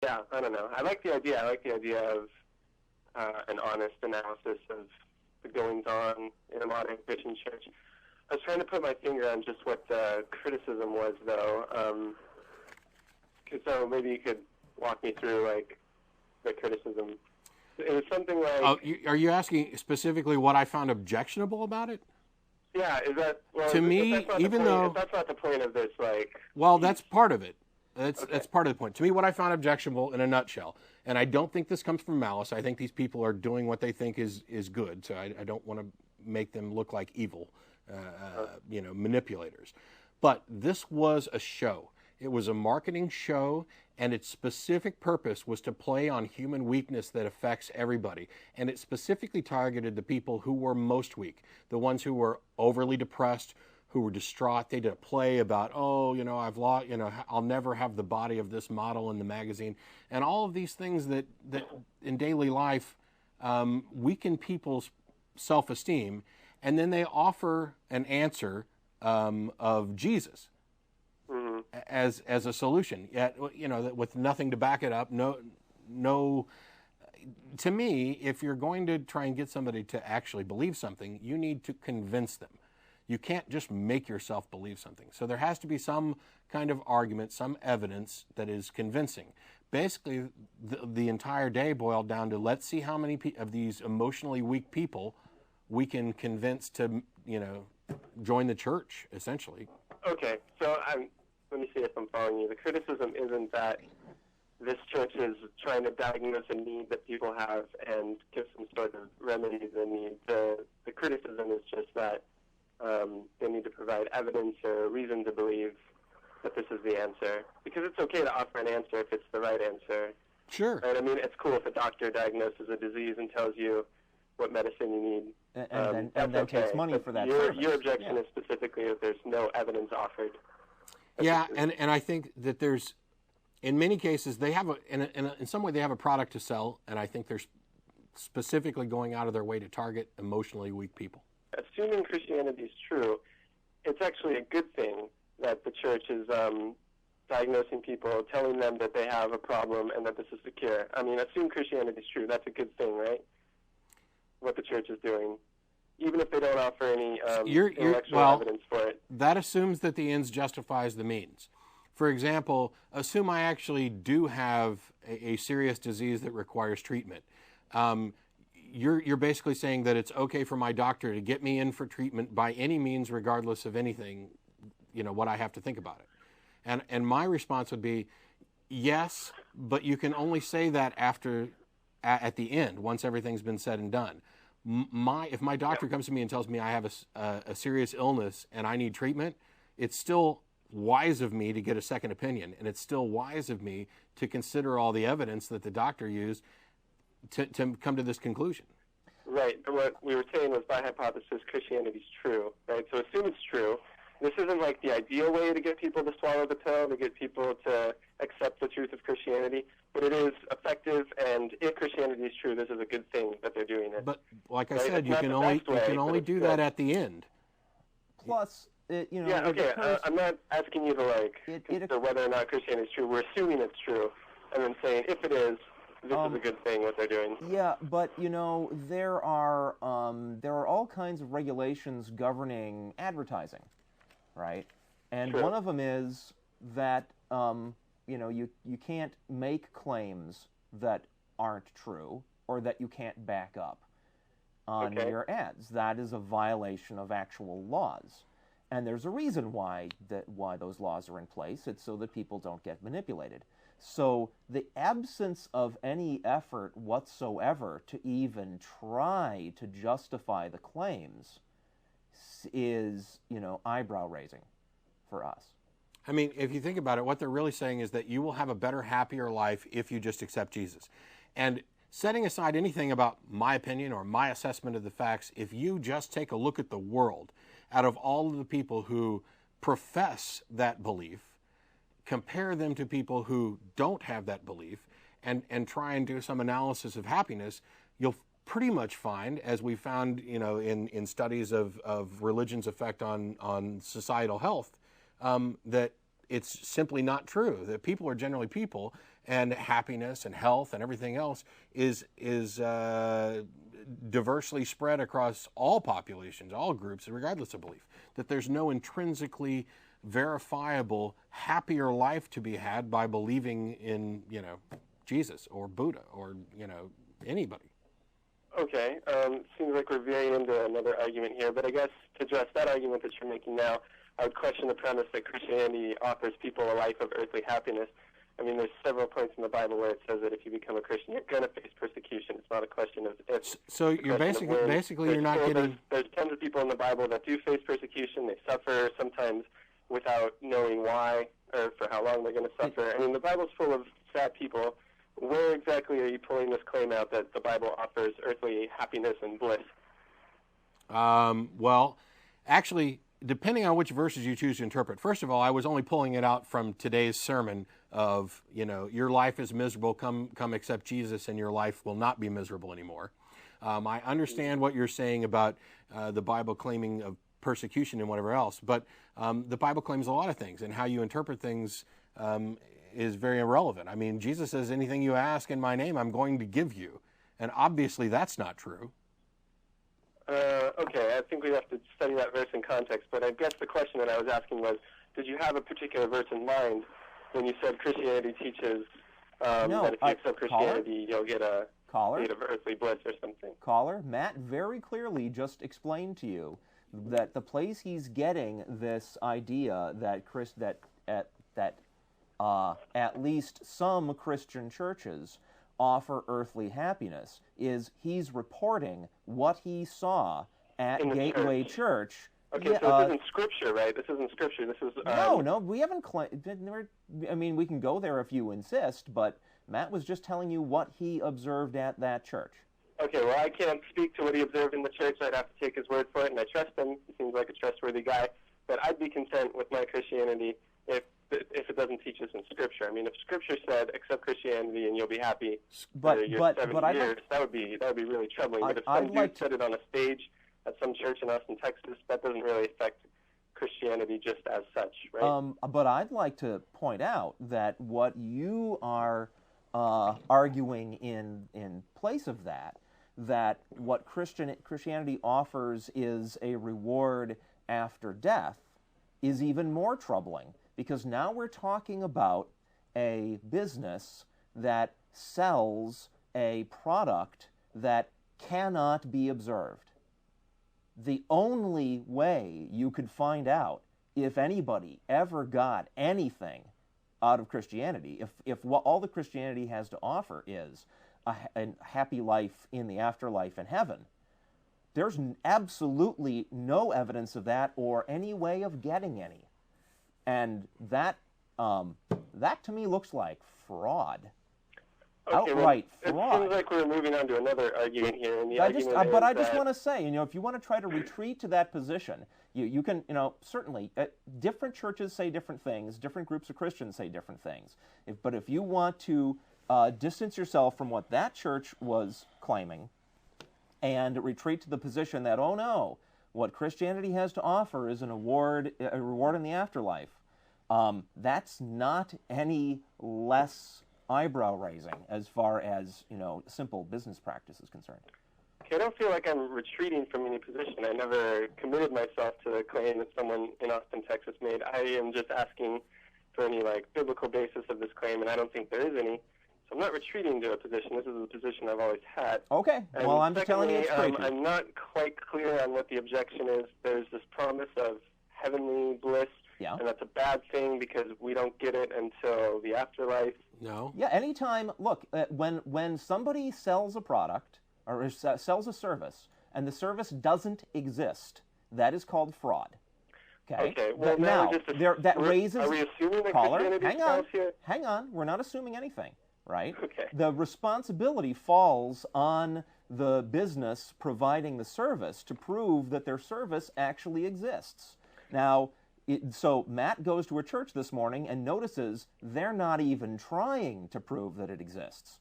Yeah, I don't know. I like the idea. I like the idea of an honest analysis of the goings-on in a modern Christian church. I was trying to put my finger on just what the criticism was, though. So maybe you could walk me through, like, the criticism. It was something like... Oh, are you asking specifically what I found objectionable about it? Yeah, is that... Well, To me, even though... If that's not the point of this, like... Well, that's part of it. That's part of the point. To me, what I found objectionable in a nutshell, and I don't think this comes from malice. I think these people are doing what they think is good, so I don't want to make them look like evil, manipulators. But this was a show. It was a marketing show, and its specific purpose was to play on human weakness that affects everybody. And it specifically targeted the people who were most weak, the ones who were overly depressed, who were distraught. They did a play about, I've lost, I'll never have the body of this model in the magazine. And all of these things that in daily life weaken people's self-esteem. And then they offer an answer of Jesus as a solution, yet with nothing to back it up. No. To me, if you're going to try and get somebody to actually believe something, you need to convince them. You can't just make yourself believe something. So there has to be some kind of argument, some evidence that is convincing. Basically, the entire day boiled down to, let's see how many of these emotionally weak people we can convince to, join the church, essentially. Okay, so let me see if I'm following you. The criticism isn't that this church is trying to diagnose a need that people have and give some sort of remedy to the need. The criticism is just that they need to provide evidence or reason to believe that this is the answer. Because it's okay to offer an answer if it's the right answer. Sure. And I mean, it's cool if a doctor diagnoses a disease and tells you what medicine you need. And then takes money for that service. Your objection is specifically that there's no evidence offered. Yeah, and I think that there's, in many cases, they have in some way they have a product to sell, and I think they're specifically going out of their way to target emotionally weak people. Assuming Christianity is true, it's actually a good thing that the church is diagnosing people, telling them that they have a problem and that this is the cure. I mean, assume Christianity is true. That's a good thing, right? What the church is doing, even if they don't offer any intellectual evidence for it. That assumes that the ends justifies the means. For example, assume I actually do have a serious disease that requires treatment. You're basically saying that it's okay for my doctor to get me in for treatment by any means, regardless of anything, what I have to think about it. And my response would be, yes, but you can only say that at the end, once everything's been said and done. If my doctor comes to me and tells me I have a serious illness and I need treatment, it's still wise of me to get a second opinion, and it's still wise of me to consider all the evidence that the doctor used to come to this conclusion. Right. But what we were saying was, by hypothesis, Christianity's true. Right. So assume it's true. This isn't like the ideal way to get people to swallow the pill, to get people to accept the truth of Christianity, but it is effective, and if Christianity is true, this is a good thing that they're doing it. But like I said, you can only do that at the end. Plus, Yeah, okay, I'm not asking you to, consider whether or not Christianity is true. We're assuming it's true, and then saying, if it is, this is a good thing, what they're doing. Yeah, but, there are all kinds of regulations governing advertising. Right, and Sure. one of them is that you can't make claims that aren't true or that you can't back up on your ads. That is a violation of actual laws, and there's a reason why those laws are in place. It's so that people don't get manipulated. So the absence of any effort whatsoever to even try to justify the claims is, eyebrow raising for us. I mean, if you think about it, what they're really saying is that you will have a better, happier life if you just accept Jesus. And setting aside anything about my opinion or my assessment of the facts, if you just take a look at the world, out of all of the people who profess that belief, compare them to people who don't have that belief, and try and do some analysis of happiness, you'll pretty much find, as we found, in studies of religion's effect on societal health, that it's simply not true. That people are generally people, and happiness and health and everything else is diversely spread across all populations, all groups, regardless of belief. That there's no intrinsically verifiable, happier life to be had by believing in, Jesus or Buddha or, anybody. Okay, seems like we're veering into another argument here, but I guess to address that argument that you're making now, I would question the premise that Christianity offers people a life of earthly happiness. I mean, there's several points in the Bible where it says that if you become a Christian, you're going to face persecution. It's not a question of if. So you're basically you're not getting. There's tons of people in the Bible that do face persecution. They suffer sometimes without knowing why or for how long they're going to suffer. I mean, the Bible's full of sad people. Where exactly are you pulling this claim out that the Bible offers earthly happiness and bliss? Well, actually, depending on which verses you choose to interpret. First of all, I was only pulling it out from today's sermon of, your life is miserable, come accept Jesus and your life will not be miserable anymore. I understand what you're saying about the Bible claiming of persecution and whatever else, but the Bible claims a lot of things, and how you interpret things is very irrelevant. I mean, Jesus says, anything you ask in my name, I'm going to give you. And obviously that's not true. Okay, I think we have to study that verse in context, but I guess the question that I was asking was, did you have a particular verse in mind when you said Christianity teaches that if you accept Christianity, you'll get a state of earthly bliss or something? Caller, Matt very clearly just explained to you that the place he's getting this idea that at least some Christian churches offer earthly happiness is he's reporting what he saw at Gateway Church. Okay, so this isn't Scripture, right? This isn't Scripture. This is... No, we haven't... I mean, we can go there if you insist, but Matt was just telling you what he observed at that church. Okay, well, I can't speak to what he observed in the church. I'd have to take his word for it, and I trust him. He seems like a trustworthy guy. But I'd be content with my Christianity if it doesn't teach us in Scripture. I mean, if Scripture said, accept Christianity and you'll be happy for your 70 years, that would be really troubling. But if some dude said it on a stage at some church in Austin, Texas, that doesn't really affect Christianity just as such, right? But I'd like to point out that what you are arguing in place of that what Christianity offers is a reward after death, is even more troubling, because now we're talking about a business that sells a product that cannot be observed. The only way you could find out if anybody ever got anything out of Christianity, if what all the Christianity has to offer is a happy life in the afterlife in heaven, there's absolutely no evidence of that or any way of getting any. And that to me looks like fraud. Okay, outright fraud. It seems like we're moving on to another argument here. And I just want to say, if you want to try to retreat to that position, you can, certainly, different churches say different things, different groups of Christians say different things. But if you want to distance yourself from what that church was claiming and retreat to the position that, oh no, what Christianity has to offer is a reward in the afterlife, that's not any less eyebrow-raising as far as, simple business practice is concerned. Okay, I don't feel like I'm retreating from any position. I never committed myself to the claim that someone in Austin, Texas made. I am just asking for any, biblical basis of this claim, and I don't think there is any. So I'm not retreating to a position. This is a position I've always had. Okay, and well, I'm just telling you it's straight. I'm not quite clear on what the objection is. There's this promise of heavenly bliss, and that's a bad thing because we don't get it until the afterlife. No. Yeah, anytime, look, when somebody sells a product or sells a service and the service doesn't exist, that is called fraud. Okay, well, now that raises... Are we assuming that caller, Christianity here? Hang on, we're not assuming anything, right? Okay. The responsibility falls on the business providing the service to prove that their service actually exists. Now, so Matt goes to a church this morning and notices they're not even trying to prove that it exists.